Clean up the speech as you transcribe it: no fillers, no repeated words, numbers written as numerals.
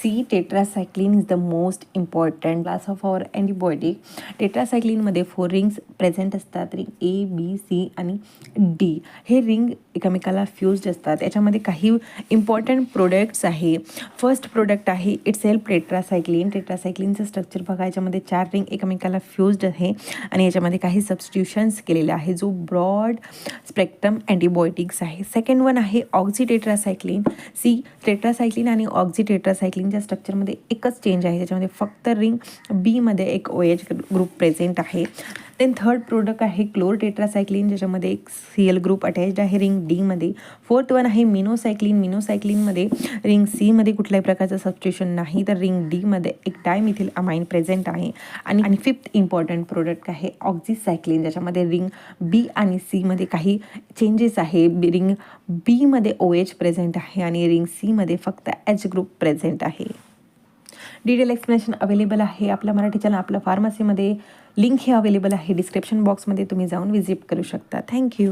C tetracycline is the most important class of our antibiotic. टेट्रासायक्लिनमध्ये 4 rings present असतात. Ring A, B, C आणि D. हे ring एकमेकाला fused असतात. याच्यामध्ये काही इम्पॉर्टंट प्रोडक्ट्स आहे. फर्स्ट प्रोडक्ट आहे इटसेल्फ टेट्रासायक्लिन. टेट्रासायक्लिनचं स्ट्रक्चर बघा, याच्यामध्ये 4 रिंग एकमेकाला फ्युज्ड आहे आणि याच्यामध्ये काही सबस्टिट्यूशन्स केलेले आहे, जो ब्रॉड स्पेक्ट्रम अँटीबायोटिक्स आहे. सेकंड वन आहे ऑक्झी टेट्रासायक्लिन. सी टेट्रासायक्लिन आणि ऑक्झी टेट्रासायक्लिनच्या स्ट्रक्चरमध्ये एकच चेंज आहे, त्याच्यामध्ये फक्त रिंग बीमध्ये एक OH ग्रुप प्रेझेंट आहे. देन थर्ड प्रोडक्ट आहे क्लोर टेट्रासायक्लिन, ज्याच्यामध्ये एक Cl ग्रुप अटॅच्ड आहे रिंग डीमध्ये. फोर्थ वन आहे मिनोसायक्लिन. मिनोसायक्लिनमध्ये रिंग सीमध्ये कुठल्याही प्रकारचं सबस्टिट्यूशन नाही, तर रिंग डीमध्ये एक डायमिथिल अमाइन प्रेझेंट आहे. आणि फिफ्थ इम्पॉर्टंट प्रोडक्ट आहे ऑक्झीसायक्लिन, ज्याच्यामध्ये रिंग बी आणि सीमध्ये काही चेंजेस आहे. रिंग बीमध्ये OH प्रेझेंट आहे आणि रिंग सीमध्ये फक्त H ग्रुप प्रेझेंट आहे. डिटेल एक्सप्लेनेशन अवेलेबल आहे आपल्या मराठी चॅनल, आपल्या फार्मसीमध्ये. लिंक हे अवेलेबल आहे डिस्क्रिप्शन बॉक्समध्ये, तुम्ही जाऊन व्हिजिट करू शकता. थँक्यू.